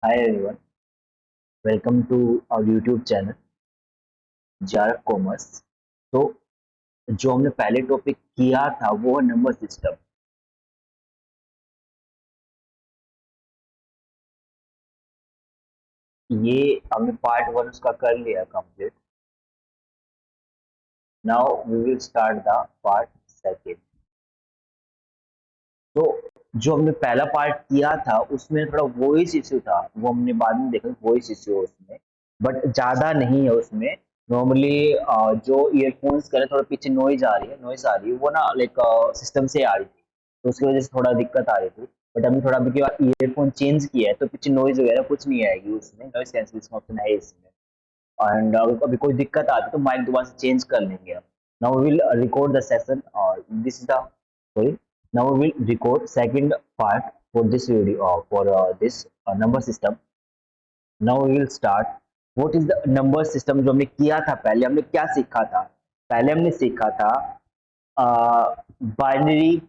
Hi everyone, welcome to our YouTube channel jar commerce. तो जो हमने पहले टॉपिक किया था वो है नंबर सिस्टम। ये हमने पार्ट वन उसका कर लिया complete. Now we will start the part second. तो जो हमने पहला पार्ट किया था उसमें थोड़ा वॉइस इश्यू था, वो हमने बाद में देखा वॉइस इश्यू है उसमें, बट ज़्यादा नहीं है उसमें। नॉर्मली जो ईयरफोन्स करे थोड़ा पीछे नॉइज आ रही है वो ना लाइक सिस्टम से आ रही थी, तो उसकी वजह से थोड़ा दिक्कत आ रही थी। बट हमने थोड़ा अभी के बाद ईयरफोन चेंज किया है तो पीछे नॉइज वगैरह कुछ नहीं आएगी, उसमें नॉइज कैंसिलेशन ऑप्शन है इसमें। एंड अभी कोई दिक्कत आती है तो माइक दोबारा से चेंज कर लेंगे। Now we will record the session और this is the sorry now we will record second part for this video for this number system. Now we will start. What is the number system? जो हमने किया था पहले, हमने क्या सीखा था? पहले हमने सीखा था बाइनरी,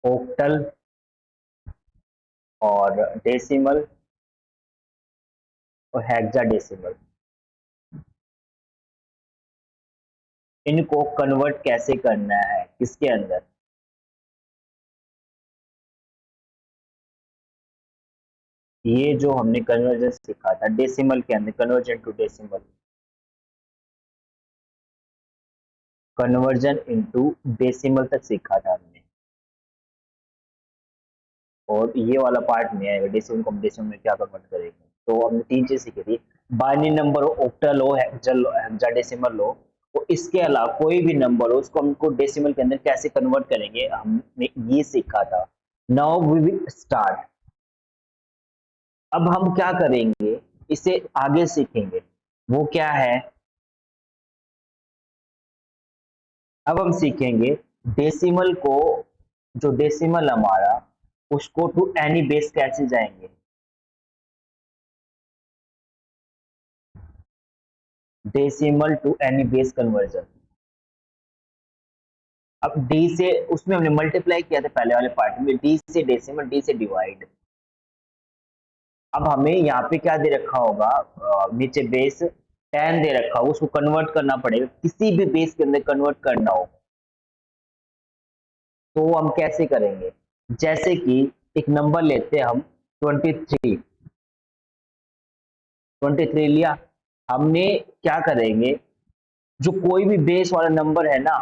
ऑक्टल और डेसिमल और हेक्साडेसिमल। इनको कन्वर्ट कैसे करना है किसके अंदर? ये जो हमने कन्वर्जन सीखा था डेसिमल के अंदर, conversion to decimal, conversion into decimal तक सीखा था हमने। और ये वाला पार्ट नहीं आएगा, डेसिमल को हम डेसिमल में क्या कन्वर्ट करेंगे। तो हमने तीन चीज सीखी थी, बाइनरी नंबर हो, ऑक्टल हो, हेक्साडेसिमल हो। तो इसके अलावा कोई भी नंबर हो उसको हमको डेसिमल के अंदर कैसे कन्वर्ट करेंगे हमने ये सीखा था। Now we will start. अब हम क्या करेंगे, इसे आगे सीखेंगे। वो क्या है? अब हम सीखेंगे डेसिमल को, जो डेसिमल हमारा उसको टू एनी बेस कैसे जाएंगे। Decimal to any base conversion. अब डी से, उसमें हमने मल्टीप्लाई किया था पहले वाले पार्ट में, डी से डेसिमल, डी से डिवाइड। अब हमें यहाँ पे क्या दे रखा होगा, नीचे बेस 10 दे रखा होगा, उसको कन्वर्ट करना पड़ेगा, किसी भी बेस के अंदर कन्वर्ट करना हो तो हम कैसे करेंगे। जैसे कि एक नंबर लेते हैं हम 23, 23 लिया। हमने क्या करेंगे, जो कोई भी बेस वाला नंबर है ना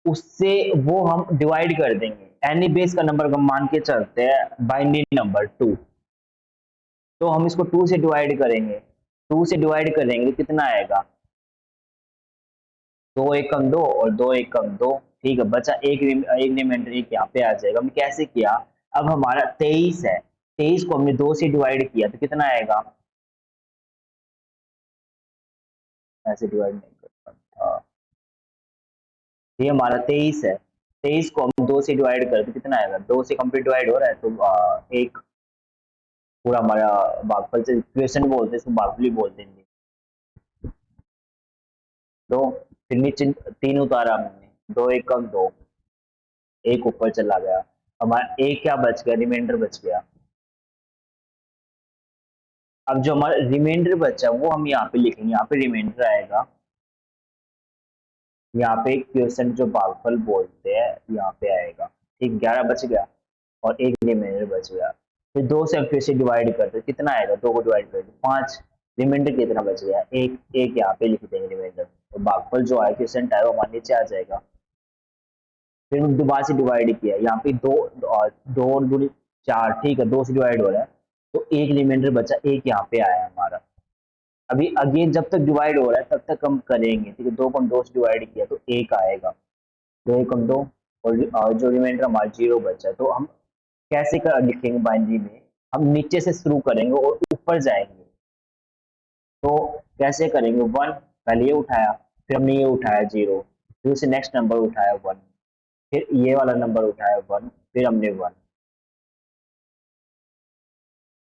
उससे वो हम डिवाइड कर देंगे। एनी बेस का नंबर हम मान के चलते हैं बाइनरी नंबर 2, तो हम इसको 2 से डिवाइड करेंगे। 2 से डिवाइड करेंगे तो कितना आएगा, 2 एकम 2 और 2 एकम 2। ठीक है, बचा एक रिमाइंडर एक यहाँ पे आ जाएगा। हमने कैसे किया, अब हमारा 23 है, 23 को हमने 2 से डिवाइड किया तो कितना आएगा, ऐसे डिवाइड नहीं करता। ये हमारा 23 है, 23 को हम 2 से डिवाइड करें तो कितना आएगा, 2 से कंप्लीट डिवाइड हो रहा है तो एक पूरा हमारा भागफल से इक्वेशन बोलते हैं, इसको भागफल बोलते हैं। तो फिर नीचे 3 उतारा हमने, 2 एकम 2, एक ऊपर चला गया, हमारा एक क्या बच गया, रिमाइंडर बच गया। अब जो हमारा रिमाइंडर बचा वो हम यहाँ पे लिखेंगे, यहाँ पे रिमाइंडर आएगा, यहाँ पे क्वेश्चन जो भागफल बोलते हैं यहाँ पे आएगा। ठीक, 11 बच गया और एक रिमाइंडर बच गया। फिर 2 से हम फिर से डिवाइड करते कितना आएगा, 2 को डिवाइड करते 5, रिमाइंडर कितना बच गया, एक, एक यहाँ पे लिख देंगे रिमाइंडर, तो भागफल जो है क्वेश्चन है वो हमारे नीचे आ जाएगा। फिर दोबारा से डिवाइड किया, यहाँ पे दो और दो और दूनी 4, ठीक है, 2 से डिवाइड हो रहा है तो एक रिमाइंडर बचा, एक यहाँ पे आया हमारा। अभी अगेन जब तक डिवाइड हो रहा है तब तक हम करेंगे, ठीक है, 2 को हम 2 से डिवाइड किया तो एक आएगा, 2 एकम 2 और जो रिमाइंडर हमारा 0 बचा। तो हम कैसे कर लिखेंगे बाइनरी में, हम नीचे से शुरू करेंगे और ऊपर जाएंगे। तो कैसे करेंगे, 1 पहले ये उठाया, फिर हमने ये उठाया 0, फिर उसे नेक्स्ट नंबर उठाया 1, फिर ये वाला नंबर उठाया 1, फिर हमने 1,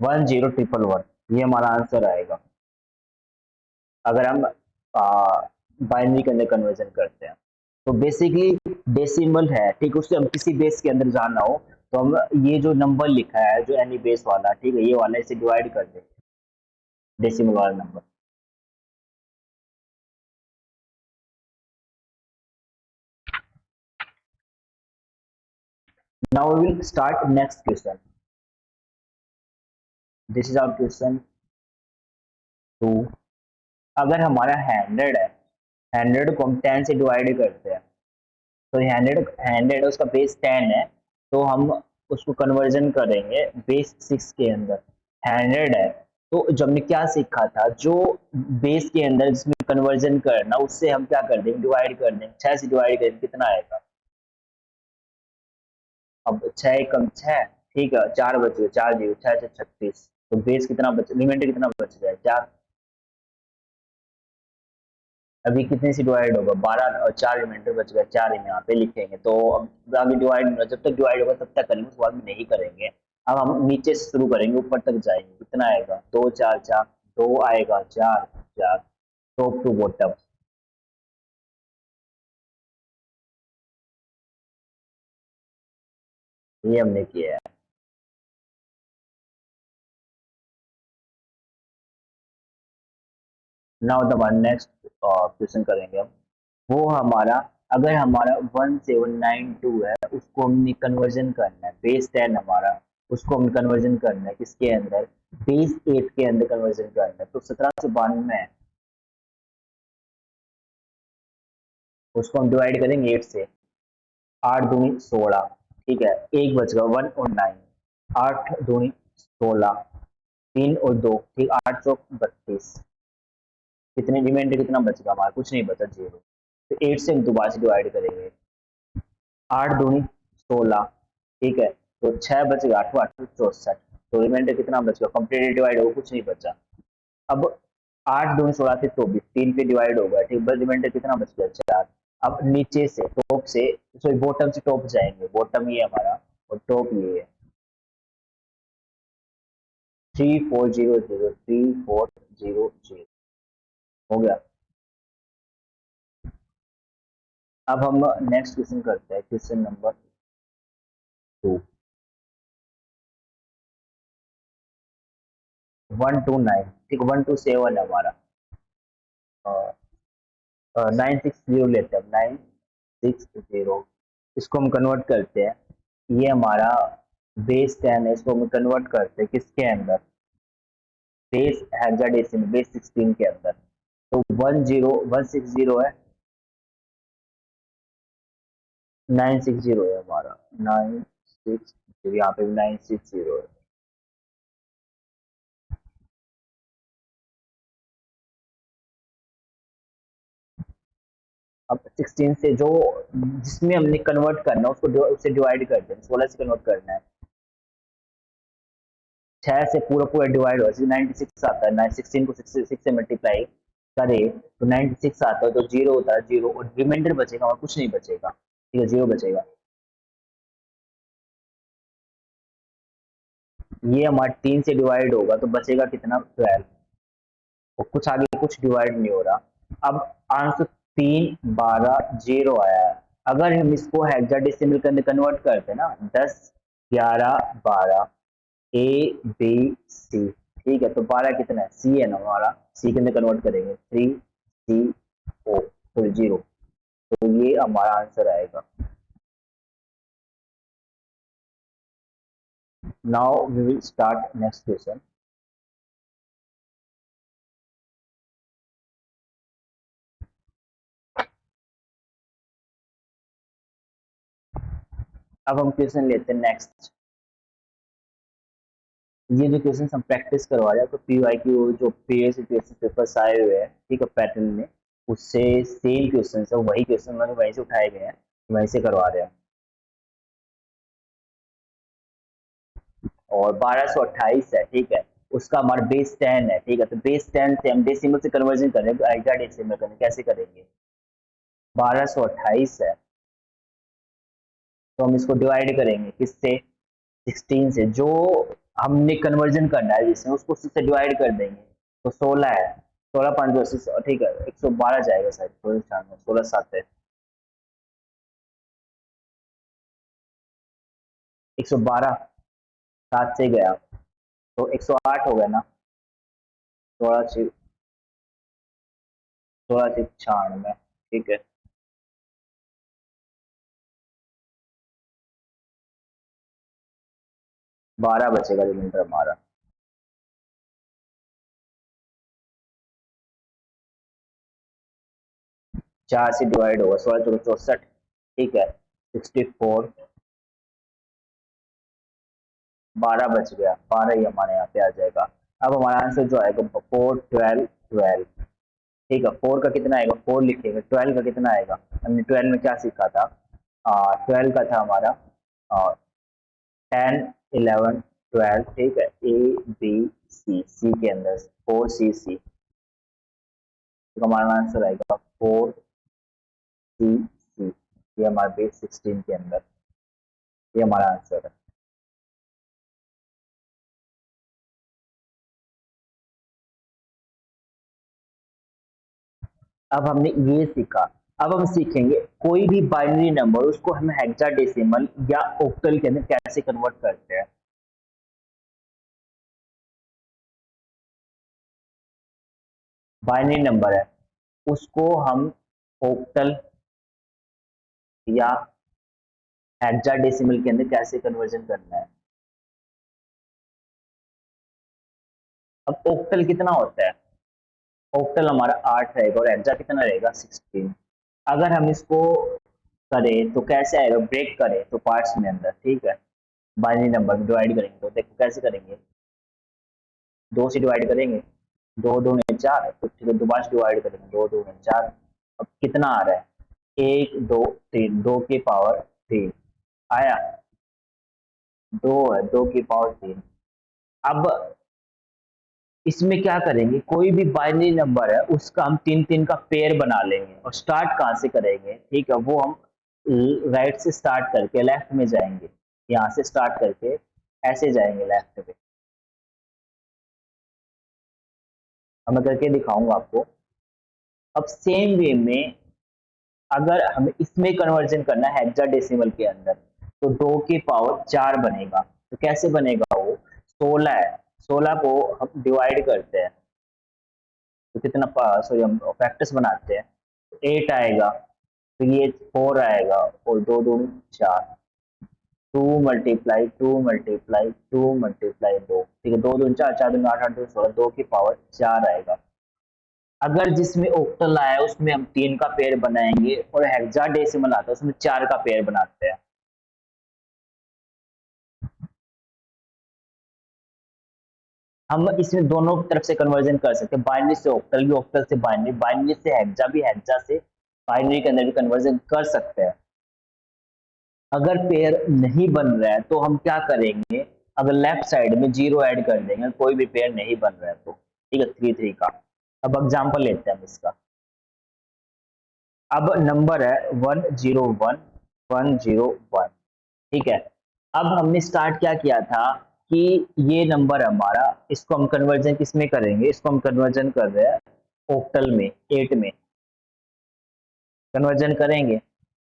1 0 ट्रिपल 1, ये हमारा आंसर आएगा अगर हम बाइनरी के अंदर कन्वर्जन करते हैं। तो बेसिकली डेसिमल है, ठीक, उससे हम किसी बेस के अंदर जाना हो तो हम ये जो नंबर लिखा है जो एनी बेस वाला, ठीक है, ये वाला इसे डिवाइड कर दें डेसिमल वाला number. Now we will start next question. This is our question 2। अगर हमारा 100 है, 100 को हम 10 से डिवाइड करते हैं, तो 100 उसका बेस 10 है, तो हम उसको कन्वर्जन करेंगे बेस 6 के अंदर। 100 है, तो जब हमने क्या सीखा था, जो बेस के अंदर जिसमें कन्वर्जन करना, उससे हम क्या कर देंगे, डिवाइड कर देंगे। 6 से डिवाइड करेंगे कितना आएगा। अब 6 कम 6, ठीक है, 4 बच गए, 4 जीरो 6 से 36, तो बेस कितना बच, रिमाइंडर कितना बच गया, 4। अभी कितने से डिवाइड होगा, 12 और 4 रिमाइंडर बच गया, 4 हम यहाँ पे लिखेंगे। तो अब आगे डिवाइड, जब तक डिवाइड होगा तब तक करेंगे, उसके बाद में नहीं करेंगे। अब हम नीचे से शुरू करेंगे, ऊपर तक जाएंगे, कितना आएगा, 2 4 4, 2 आएगा, 4 4, टॉप टू बॉटम। ये हमने किया है। Now the one next question करेंगे हम। वो हमारा, अगर हमारा 1792 है, उसको हमने कन्वर्जन करना है, बेस 10 हमारा, उसको हम कन्वर्जन करना है किसके अंदर, बेस 8 के अंदर कन्वर्जन करना है। तो 1792 है, उसको हम डिवाइड करेंगे 8 से। 8 दूनी 16, ठीक है, एक बच गया 1 और 9। 8 दूनी 16, 3 और 2, ठीक, 8 चौक 32। कितने रिमाइंडर कितना बचेगा हमारा, कुछ नहीं बचा, जीरो। तो 8 से हम दोबारा से डिवाइड करेंगे। 8 दूनी 16, ठीक है, तो 6 बच गया, 8 8 64, तो रिमाइंडर कितना बच गया, कंप्लीटली डिवाइड हो, कुछ नहीं बचा। अब 8 दूनी 16 से 24, 3 पे डिवाइड होगा, ठीक, बस रिमाइंडर कितना बच गया, 4। अब नीचे से टॉप से, सॉरी बॉटम से टॉप जाएंगे, बॉटम ये हमारा और टॉप ये है, 3400, 3400 हो गया। अब हम नेक्स्ट क्वेश्चन करते हैं, क्वेश्चन नंबर 2। 129, ठीक, 127 है हमारा, 960 लेते हैं, 960, इसको हम कन्वर्ट करते हैं। ये हमारा बेस 10 है, इसको हम कन्वर्ट करते हैं किसके अंदर, बेस हेक्साडेसिमल बेस 16 के अंदर। तो 160 है, 960 है हमारा, 960, यहाँ पे भी 960 है। अब 16 से जो जिसमें हमने कन्वर्ट करना है उसको उससे डिवाइड करते हैं, 16 से कन्वर्ट करना है। 6 से पूरा पूरा डिवाइड हो, 96 आता है, 16 को 6 से मल्टीप्लाई करे तो 96 आता है, तो जीरो होता है, जीरो, और रिमाइंडर बचेगा और कुछ नहीं बचेगा, ठीक है, जीरो बचेगा। ये हमारा 3 से डिवाइड होगा तो बचेगा कितना, 12, और कुछ आगे कुछ डिवाइड नहीं हो रहा। अब आंसर 3 12 जीरो आया है। अगर हम इसको हेक्साडेसिमल के अंदर कन्वर्ट करते हैं ना, 10 11 12, ए बी सी, ठीक है, तो 12 कितना है, सी है ना हमारा, सी के अंदर कन्वर्ट करेंगे, 3 सी ओ, तो जीरो। तो ये हमारा आंसर आएगा। Now we will start next question. अब हम क्वेश्चन लेते हैं नेक्स्ट। ये जो क्वेश्चन हम प्रैक्टिस करवा रहे हैं, तो पीवाई की जो प्रीवियस क्वेश्चन पेपर्स आए हुए हैं, ठीक है, पैटर्न में, उससे सेम क्वेश्चन है, वही क्वेश्चन मैंने वहीं से उठाए गए हैं, वहीं से करवा रहे हैं। और 1228 है, ठीक है, उसका हमारा बेस 10 है, ठीक है, तो बेस 10 से हम डेसिमल से कन्वर्जन करें, तो आइटा डेसिमल करें, कैसे करेंगे, 1228 है, तो हम इसको डिवाइड करेंगे किससे, 16 से, जो हमने कन्वर्जन करना है जिसमें, उसको उससे डिवाइड कर देंगे, तो 16 है, 16 5 2 ठीक है, 112 जाएगा शायद, 16 7 है। 112, 7 से गया तो 108 हो गया ना। 16 16 96, ठीक है। 12 बचेगा रिमाइंडर हमारा। 4 से डिवाइड होगा, 16 64, ठीक है। 64, 12 बच गया, 12 ही हमारे यहाँ पे आ जाएगा। अब हमारा आंसर जो आएगा 4 12 12, ठीक है। 4 का कितना आएगा, 4 लिखेगा। 12 का कितना आएगा, हमने 12 में क्या सीखा था, 12 का था हमारा 10 11 12, ठीक है। ए बी सी, सी के अंदर 4 सी सी, तो हमारा आंसर आएगा 4 सी सी। ये हमारे बेस 16 के अंदर, ये हमारा आंसर है। अब हमने ये सीखा। अब हम सीखेंगे कोई भी बाइनरी नंबर, उसको हम हेक्साडेसिमल या ऑक्टल के अंदर कैसे कन्वर्ट करते हैं। बाइनरी नंबर है, उसको हम ऑक्टल या हेक्साडेसिमल के अंदर कैसे कन्वर्जन करना है। अब ऑक्टल कितना होता है, ऑक्टल हमारा 8 रहेगा और हेक्सा कितना रहेगा 16। अगर हम इसको करें तो कैसे आएगा, ब्रेक करें तो पार्ट्स में अंदर, ठीक है। बाइनरी नंबर में डिवाइड करेंगे तो देखो कैसे करेंगे, 2 से डिवाइड करेंगे, 2 दूनी 4, तो ठीक है। दोबारा से डिवाइड करेंगे, 2 दूनी 4। अब कितना आ रहा है, 1 2 3, 2 की पावर 3 आया, 2 है, 2 की पावर 3। अब इसमें क्या करेंगे, कोई भी बाइनरी नंबर है उसका हम 3 3 का पेयर बना लेंगे। और स्टार्ट कहाँ से करेंगे, ठीक है, वो हम राइट से स्टार्ट करके लेफ्ट में जाएंगे। यहाँ से स्टार्ट करके ऐसे जाएंगे लेफ्ट पे। अब मैं करके दिखाऊंगा आपको। अब सेम वे में अगर हमें इसमें कन्वर्जन करना है हेक्साडेसिमल के अंदर, तो 2 की पावर 4 बनेगा। तो कैसे बनेगा, वो 16 है, 16 को हम डिवाइड करते हैं तो कितना, सॉरी हम फैक्टर्स बनाते हैं, 8 आएगा, फिर ये 4 आएगा और 2 2 4, 2 ठीक है। 2 2 4, 4 2 8, 8 2 16, 2 की पावर 4 आएगा। अगर जिसमें ऑक्टल आया है उसमें हम 3 का पेयर बनाएंगे, और हेक्साडेसिमल आता है उसमें 4 का पेयर बनाते हैं। हम इसमें दोनों तरफ से कन्वर्जन कर सकते हैं, बाइनरी से ऑक्टल भी, ऑक्टल से बाइनरी, बाइनरी से हेक्सा भी, हेक्सा से बाइनरी के अंदर भी कन्वर्जन कर सकते हैं। अगर पेयर नहीं बन रहा है तो हम क्या करेंगे, अगर लेफ्ट साइड में 0 ऐड कर देंगे, कोई भी पेयर नहीं बन रहा है तो, ठीक है। 3 3 का। अब एग्जांपल लेते हैं हम इसका। अब नंबर है 101 101, ठीक है। अब हमने स्टार्ट क्या किया था कि ये नंबर हमारा, इसको हम कन्वर्जन किस में करेंगे, इसको हम कन्वर्जन कर रहे हैं ऑक्टल में, 8 में कन्वर्जन करेंगे।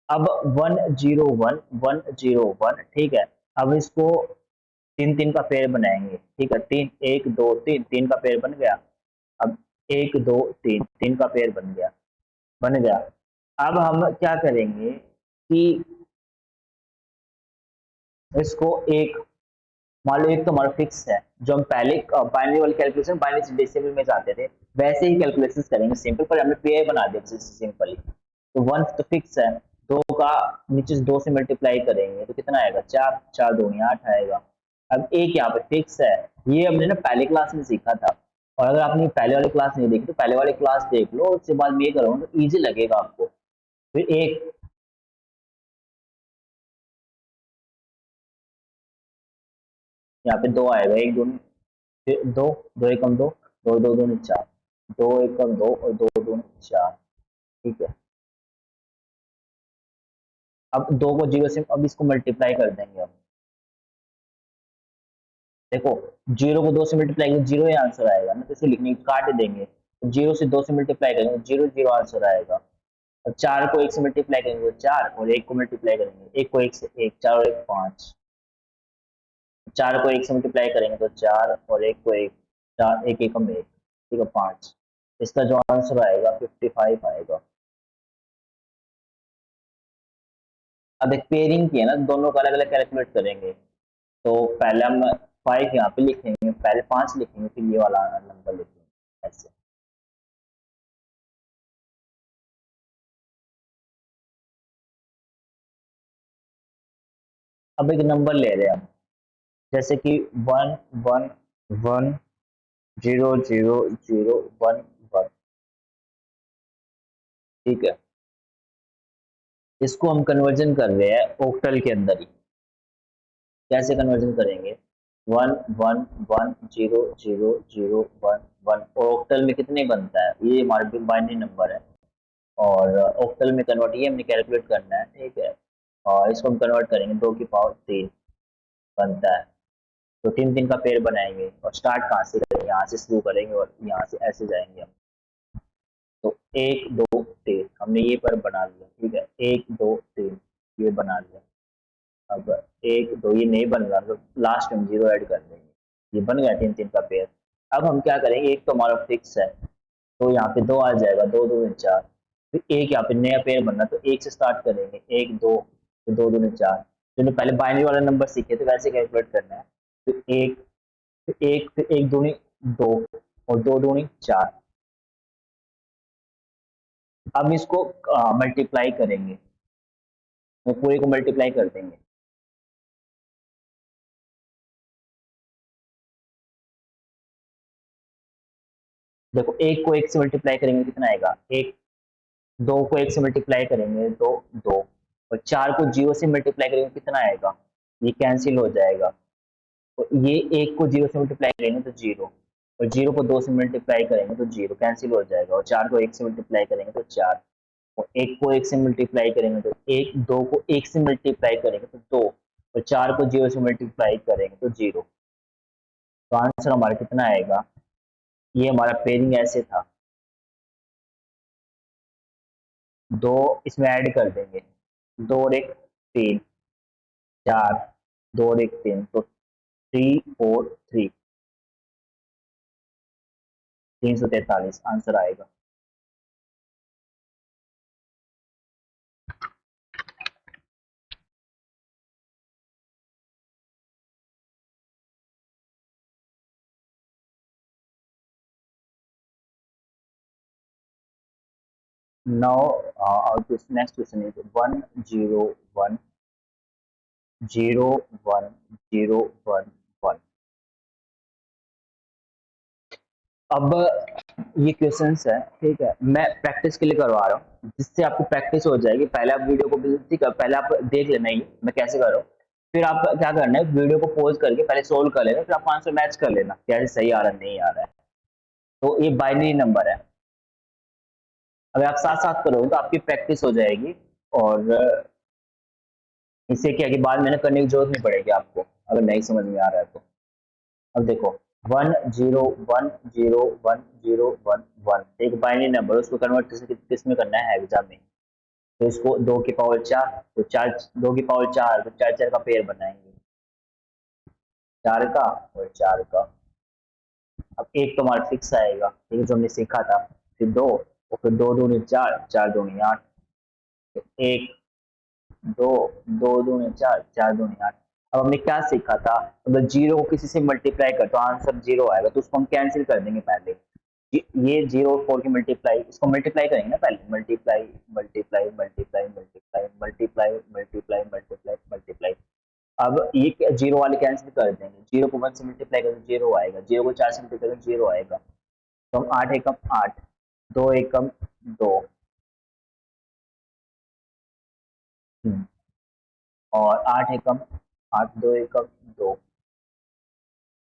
अब 101 101, ठीक है। अब इसको 3 3 का पेयर बनाएंगे, ठीक है। 3 1 2 3, 3 का पेयर बन गया। अब 1 2 3, 3 का पेयर बन गया। अब हम क्या करेंगे कि इसको एक, मान लो एक तो हमारा फिक्स है, जो हम पहले बाइनरी वाली कैलकुलेशन बाइनरी से डेसिमल में जाते थे, वैसे ही कैलकुलेशन करेंगे सिंपल, पर हमने पेयर बना दिया सिंपली। तो 1 तो फिक्स है, 2 का नीचे से 2 से मल्टीप्लाई करेंगे तो कितना आएगा, 4, 4 2 8 आएगा। अब एक यहाँ पे फिक्स है, ये हमने ना पहले क्लास में सीखा था। और अगर आपने पहले वाली क्लास नहीं देखी तो पहले वाली क्लास देख लो, उसके बाद ये करो तो ईजी लगेगा आपको। फिर एक यहाँ पे 2 आएगा, एक दो, फिर 2, 2 एकम 2, 2 2 दूनी 4, 2 एकम 2 और 2 दूनी 4, ठीक है। अब 2 को 0 से, अब इसको मल्टीप्लाई कर देंगे हम। देखो, 0 को 2 से मल्टीप्लाई करेंगे 0 ही आंसर आएगा ना, तो इसे लिखने काट देंगे। 0 से 2 से मल्टीप्लाई करेंगे 0 0 आंसर आएगा। और 4 को 1 से मल्टीप्लाई करेंगे 4, और 1 को मल्टीप्लाई करेंगे 1 को 1 से 1, 4 और 1 5, चार को एक से मल्टीप्लाई करेंगे तो चार, और एक को एक, चार एक एकम एक, ठीक है, पाँच। इसका जो आंसर आएगा 55 आएगा। अब एक पेयरिंग की है ना, दोनों का अलग अलग कैलकुलेट करेंगे। तो पहले हम 5 यहाँ पे लिखेंगे, पहले 5 लिखेंगे, फिर ये वाला नंबर लिखेंगे ऐसे। अब एक नंबर ले रहे हैं हम, जैसे कि 1 1 1 0 0 0 1 1, ठीक है। इसको हम कन्वर्जन कर रहे हैं ऑक्टल के अंदर ही। कैसे कन्वर्जन करेंगे? 1 1 1 0 0 0 1 1, और ऑक्टल में कितने बनता है, ये हमारा बाइनरी नंबर है। और ऑक्टल में कन्वर्ट ये हमने कैलकुलेट करना है, ठीक है। और इसको हम कन्वर्ट करेंगे, 2 की पावर 3 बनता है। तो तीन तीन का पेड़ बनाएंगे, और स्टार्ट कहाँ से करेंगे, यहाँ से शुरू करेंगे और यहाँ से ऐसे जाएंगे हम। तो 1 2 3 हमने ये पर बना लिया, ठीक है, 1 2 3 ये बना लिया। अब 1 2 ये नहीं बन रहा, तो लास्ट में जीरो ऐड कर देंगे, ये बन गया तीन तीन का पेड़। अब हम क्या करेंगे, एक तो हमारा फिक्स है, तो यहाँ पे दो आ जाएगा, दो दो में चार। फिर एक यहाँ पे नया पेड़ बनना, तो एक से स्टार्ट करेंगे, एक दो, फिर दो दो में चार। जो पहले बाइनरी वाला नंबर सीखे तो वैसे कैलकुलेट करना है। फिर एक, फिर एक दूनी दो, और दो दूनी चार। अब इसको मल्टीप्लाई करेंगे, तो पूरे को मल्टीप्लाई कर देंगे। देखो, एक को एक से मल्टीप्लाई करेंगे कितना आएगा, एक। दो को एक से मल्टीप्लाई करेंगे तो दो, और चार को जीरो से मल्टीप्लाई करेंगे कितना आएगा, ये कैंसिल हो जाएगा। तो ये एक को जीरो से मल्टीप्लाई करेंगे तो जीरो, और जीरो को दो से मल्टीप्लाई करेंगे तो जीरो कैंसिल हो जाएगा, और चार को एक से मल्टीप्लाई करेंगे तो चार, और एक को एक से मल्टीप्लाई करेंगे तो एक, दो को एक से मल्टीप्लाई करेंगे तो दो, और चार को जीरो से मल्टीप्लाई करेंगे तो जीरो। तो आंसर हमारा कितना आएगा, ये हमारा पेयरिंग ऐसे था। दो इसमें ऐड कर देंगे, दो और एक तीन, चार, दो और एक तीन, तो 3 4 3, 343 आंसर आएगा। Now, our next question is 1 0 1 0 1 0 1 1। अब ये क्वेश्चंस है, ठीक है, मैं प्रैक्टिस के लिए करवा रहा हूँ, जिससे आपको प्रैक्टिस हो जाएगी। पहले आप वीडियो को ठीक है, पहले आप देख लेना ही मैं कैसे कर रहा हूँ। फिर आप क्या करना है, वीडियो को पॉज करके पहले सोल्व कर लेना, फिर आप आंसर मैच कर लेना कैसे सही आ रहा है नहीं आ रहा है। तो ये बाइनरी नंबर है। अगर आप साथ साथ करोगे तो आपकी प्रैक्टिस हो जाएगी, और इससे क्या है कि बाद में ना करने की जरूरत नहीं पड़ेगी आपको, अगर नहीं समझ में आ रहा है तो। अब देखो, 1 0 1 0 1 0 1 1, एक बाइनरी नंबर, उसको कन्वर्ट किस में करना है, हेक्सा में। तो इसको 2 की पावर 4, तो चार, 2 की पावर 4, तो चार चार का पेयर बनाएंगे, चार का और चार का। अब एक तो हमारा फिक्स आएगा, एक जो हमने सीखा था, फिर दो, और फिर दो दूनी चार, चार दूनी आठ। तो एक, दो, दो दूनी चार, चार दूनी आठ। अब हमने क्या सीखा था, अगर जीरो को किसी से मल्टीप्लाई कर तो आंसर जीरो आएगा, तो उसको हम कैंसिल कर देंगे पहले। ये जीरो और फोर की मल्टीप्लाई, इसको मल्टीप्लाई करेंगे ना पहले, multiply multiply multiply multiply multiply multiply multiply multiply. अब ये जीरो वाले कैंसिल कर देंगे, जीरो को वन से मल्टीप्लाई करें तो जीरो आएगा, जीरो को चार से मल्टीप्लाई करें तो जीरो आएगा। तो हम आठ एकम आठ, दो एकम दो, और आठ एकम आठ, दो एकम दो,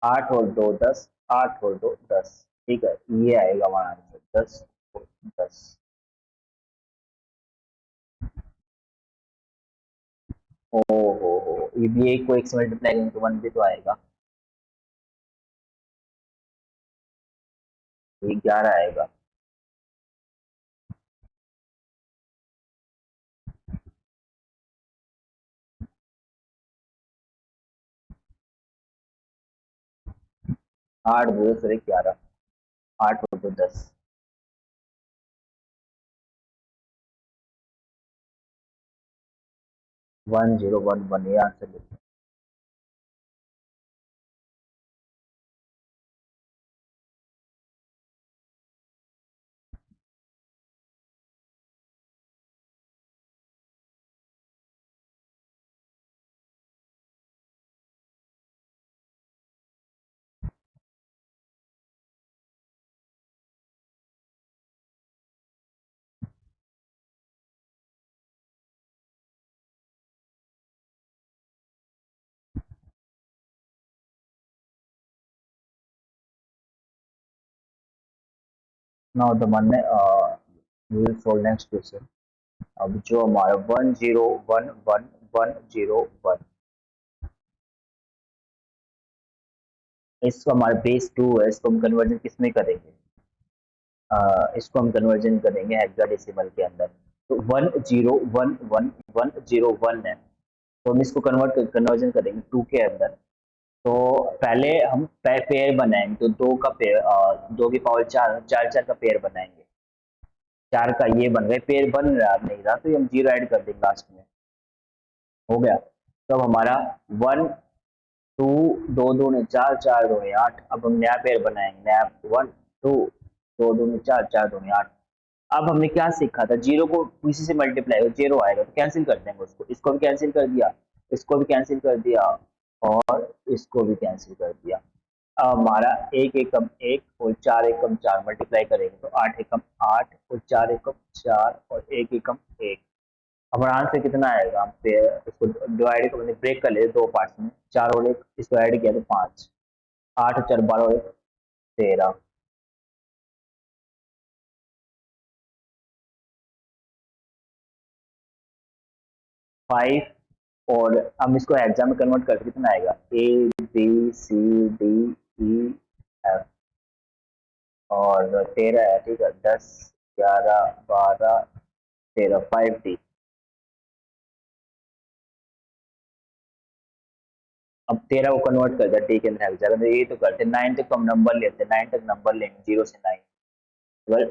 आठ और दो दस, आठ और दो दस, ठीक है, ये आएगा हमारा आंसर, 10 और 10। ओ हो, ये भी एक को एक से मल्टीप्लाई करेंगे तो वन भी तो आएगा, ये 11 आएगा। 8 2 फिर 11, 8 और 2 10। 1011 ये आंसर लिखो। Now the one will solve next question. अब जो हमारा 1011 इसको हमारा बेस 2 है, इसको हम कन्वर्जन किस में करेंगे? इसको हम कन्वर्जन करेंगे हेक्साडेसिमल के अंदर। तो 1011 है, तो हम इसको कन्वर्जन करेंगे 2 के अंदर। तो पहले हम पेयर बनाएंगे, तो दो का पेयर, 2 की पावर 4, 4 4 का पेयर बनाएंगे। 4 का ये बन गया, पेयर बन रहा नहीं रहा तो हम जीरो ऐड कर देंगे लास्ट में। हो गया। तो अब हमारा 1 2 2 2 ने 4, 4 2 ने 8। अब हम नया पेयर बनाएंगे, नया 1 2 2 2 ने 4, 4 2 ने 8। अब हमने क्या सीखा था, जीरो को किसी से मल्टीप्लाई हो जीरो आएगा तो कैंसिल कर देंगे उसको। इसको भी कैंसिल कर दिया, इसको भी कैंसिल कर दिया, और इसको भी कैंसिल कर दिया। अब हमारा एक एकम एक और 4 एकम 4 मल्टीप्लाई करेंगे तो 8 एकम 8 और 4 एकम 4 और 1 एकम 1। हमारा आंसर कितना आएगा? हम इसको डिवाइड कर ब्रेक कर लेते दो पार्ट्स में, 4 और 1, इसको ऐड किया तो 5, 8 और 4 12 और 1 13। 5 और हम इसको हेक्सा में कन्वर्ट करके कितना आएगा? A B C D E F और 13 है, ठीक है। 10 11 12 13 5D। अब 13 को कन्वर्ट कर दिया डी के अंदर हेक्सा, तो ये तो करते 9 तक तो हम नंबर लेते हैं, 9 तक नंबर लेंगे 0 से 9। अगर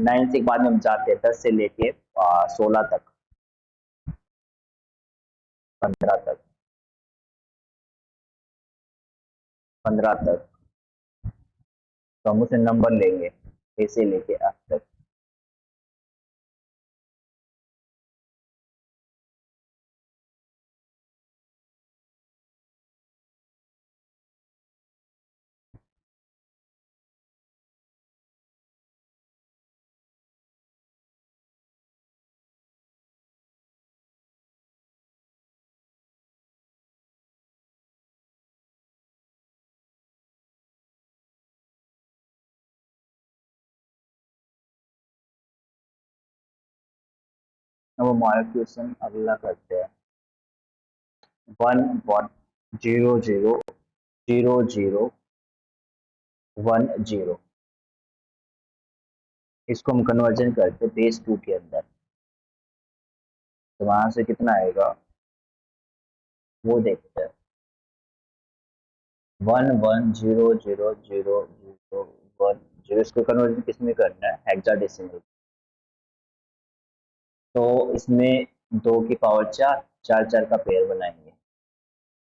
9 से बाद में हम जाते हैं 10 से लेके 16 तक, 15 तक, 15 तक, तो हम उसे नंबर लेंगे ए से लेके एफ तक। अब हमारा क्वेश्चन अगला करते हैं। 11000010, इसको हम कन्वर्जन करते हैं बेस 2 के अंदर, तो वहां से कितना आएगा वो देखते हैं। 11000010, इसको कन्वर्जन किस में करना है? हेक्साडेसिमल। तो इसमें 2 की पावर 4, 4 4 का पेयर बनाएंगे,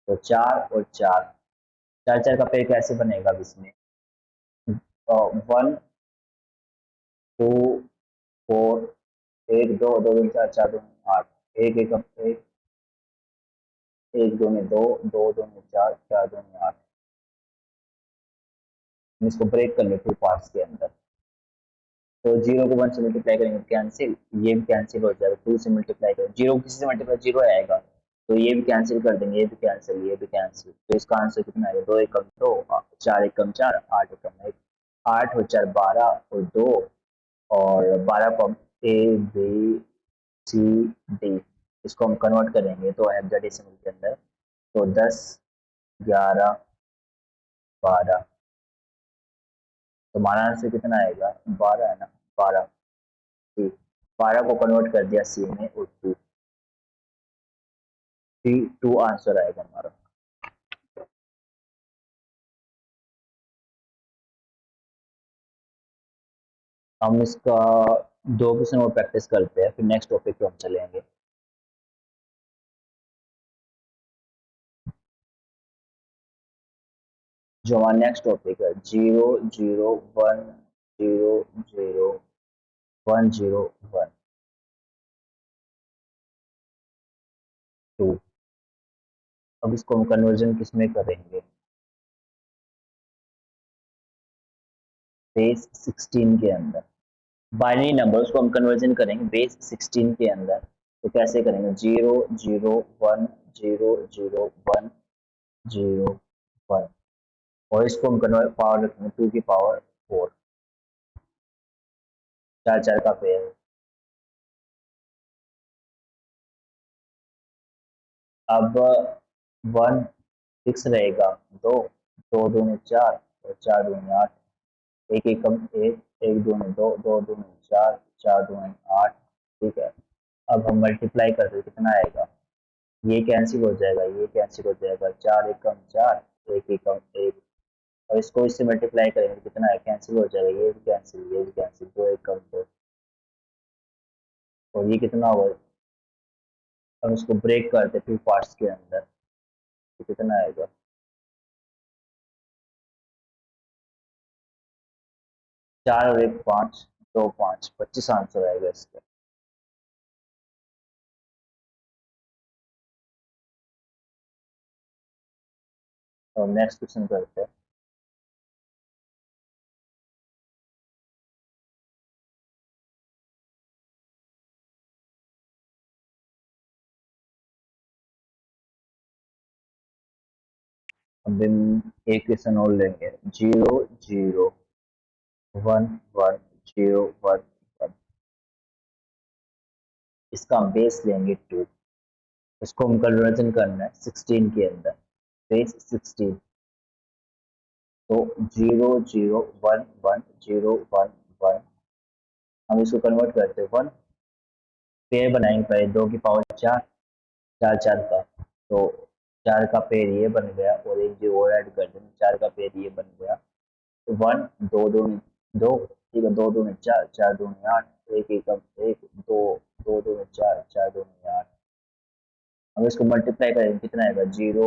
तो 4 और 4, 4 4 का पेयर कैसे बनेगा? अब इसमें 1 2 4, 1 2 2 2 4 4 2 8, 1 1 1 1 2 में 2 2 2 में 4 4 2 में 8। हम इसको ब्रेक कर ले टू पार्ट्स के अंदर, तो 0 को 1 से मल्टीप्लाई करेंगे कैंसिल, ये भी कैंसिल हो जाएगा। 2 से मल्टीप्लाई करेंगे, 0 को किसी से मल्टीप्लाई 0 आएगा, तो ये भी कैंसिल कर देंगे, ये भी कैंसिल, ये भी कैंसिल। तो इसका आंसर कितना आएगा? 2 एकम 2, 4 एकम 4, 8 एकम 1, 8 और 4 12 और 2, और 12 को हम ए बी सी डी, इसको हम कन्वर्ट करेंगे तो हेक्साडेसिमल के अंदर, तो 10 11 12। तो हमारा आंसर कितना आएगा? 12 है ना, 12 सी। 12 को कन्वर्ट कर दिया सी में और 2, सी 2 आंसर आएगा हमारा। हम इसका 2 क्वेश्चन और प्रैक्टिस करते हैं, फिर नेक्स्ट टॉपिक पे हम चलेंगे। जो हमारा नेक्स्ट टॉपिक है 0, 0, 1, 0, 0, 1, 0, 2। अब इसको हम कन्वर्जन किस में करेंगे, बेस 16 के अंदर। बाइनरी नंबर उसको हम कन्वर्जन करेंगे बेस 16 के अंदर। तो कैसे करेंगे, 0, 0, 1, 0, 0, 1, 0, 1, और इसको हम कन्वर्ट पावर रखेंगे 2 की पावर 4, 4 का पेयर। अब 1 फिक्स रहेगा, 2, 2 दूनी 4 और 4 दूनी 8, एक एकम 1, 1 दूनी 2, 2 दूनी 4, 4 दूनी 8। ठीक है, अब हम मल्टीप्लाई करते कितना आएगा, ये कैंसिल हो जाएगा, ये कैंसिल हो जाएगा, 4 एकम 4, 1 एकम 1, और इसको इससे मल्टीप्लाई करेंगे कितना है, कैंसिल हो जाएगा, ये भी कैंसिल, ये भी कैंसिल, 2 एकम 2, और ये कितना होगा। हम इसको ब्रेक करते 2 पार्ट्स के अंदर, तो कितना आएगा, 4 और 1 5, 2 5, 25 आंसर आएगा इसका। तो नेक्स्ट क्वेश्चन करते हैं। अब हम एक क्वेश्चन और लेंगे, 0, 0, 1, 1, 0, 1, 1। इसका हम बेस लेंगे 2, इसको हम कन्वर्जन करना है 16 के अंदर, बेस 16। तो 0, 0, 1, 1, 0, 1, 1, हम इसको कन्वर्ट करते हैं 1, पेयर बनाएंगे पहले 2 की पावर 4, 4 का, तो 4 का पेयर ये बन गया, और एक जो और ऐड कर देंगे, 4 का पेयर ये बन गया, 1, 2 दूनी 2, ठीक है, 2 दूनी 4, 4 दूनी 8, एक एकम 1, 2, 2 दूनी 4, 4 दूनी 8। हम इसको मल्टीप्लाई करेंगे कितना आएगा, 0,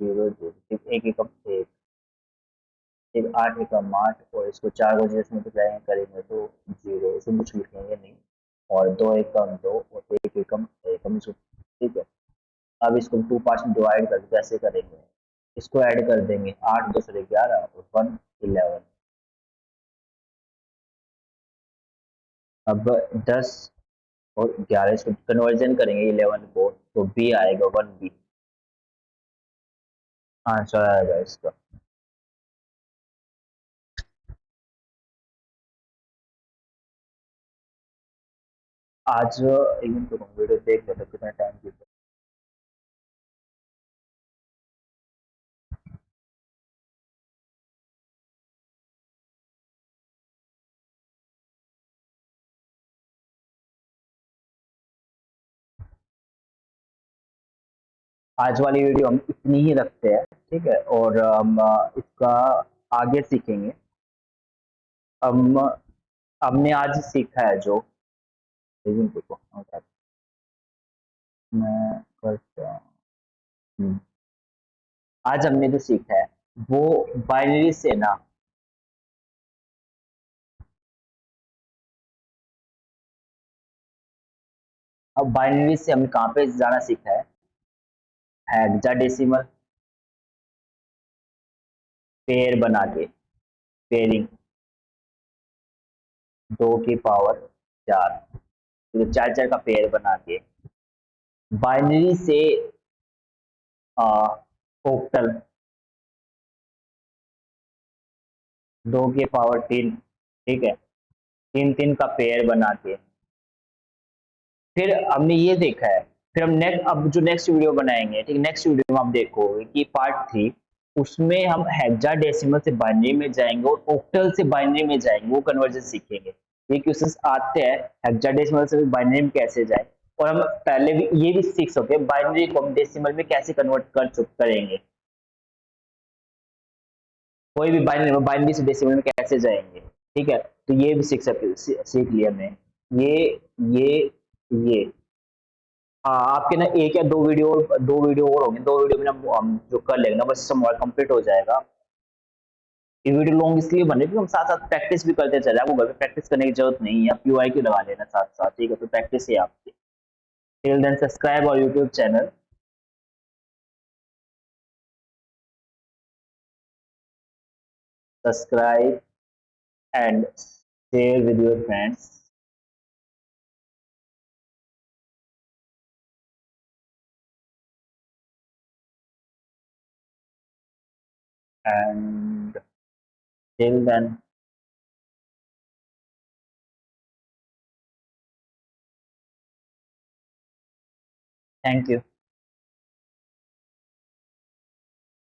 0, 0, ठीक, एक एकम 1, एक 8 एकम 8, और इसको 4 को जैसे मल्टीप्लाई करेंगे तो 0, इसको कुछ लिखेंगे नहीं, और 2 एकम 2 और 1 एकम 1, हम इसको, ठीक है। अब इसको 2 पार्ट्स में डिवाइड करके कैसे करेंगे, इसको ऐड कर देंगे, 8 2 से 11 और 1 11। अब 10 और 11 इसको कन्वर्जन करेंगे 11 को, तो बी आएगा 1B, आंसर आएगा इसका। आज एक मिनट रुको, वीडियो देख लेते कितना टाइम की। आज वाली वीडियो हम इतनी ही रखते हैं, ठीक है, और हम इसका आगे सीखेंगे। हम हमने आज सीखा है जो, एक मिनट रुको, मैं करता हूँ। आज हमने जो सीखा है वो बाइनरी से ना, अब बाइनरी से हमने कहाँ पे जाना सीखा है, हेक्साडेसिमल पेयर बना के, पेयरिंग 2 की पावर 4, तो 4 का पेयर बना के, बाइनरी से ओक्टल 2 की पावर 3, ठीक है, 3 का पेयर बना के, फिर हमने ये देखा है। फिर हम नेक्स्ट, अब जो नेक्स्ट वीडियो बनाएंगे, ठीक है, नेक्स्ट वीडियो में आप देखोगे कि पार्ट 3, उसमें हम हेक्साडेसिमल से बाइनरी में जाएंगे और ओक्टल से बाइनरी में जाएंगे, वो कन्वर्जन सीखेंगे। ये क्वेश्चंस आते हैं हेक्साडेसिमल से बाइनरी में कैसे जाए, और हम पहले भी ये भी सीख सकते हैं बाइनरी को हम डेसिमल में कैसे कन्वर्ट करेंगे, कोई भी बाइनरी से डेसिमल में कैसे जाएंगे, ठीक है। तो ये भी सीख लिया मैं। ये ये हाँ, आपके ना एक या दो वीडियो और होंगे, दो वीडियो में ना हम जो कर लेंगे ना, बस हमारा कंप्लीट हो जाएगा। ये वीडियो लॉन्ग इसलिए बने क्योंकि हम साथ साथ प्रैक्टिस भी करते चले, आपको घर पे प्रैक्टिस करने की जरूरत नहीं है, आप PYQ लगा लेना साथ साथ, ठीक है, तो प्रैक्टिस ही है आपकी। टिल देन सब्सक्राइब और YouTube channel, subscribe and share with your friends and till then thank you.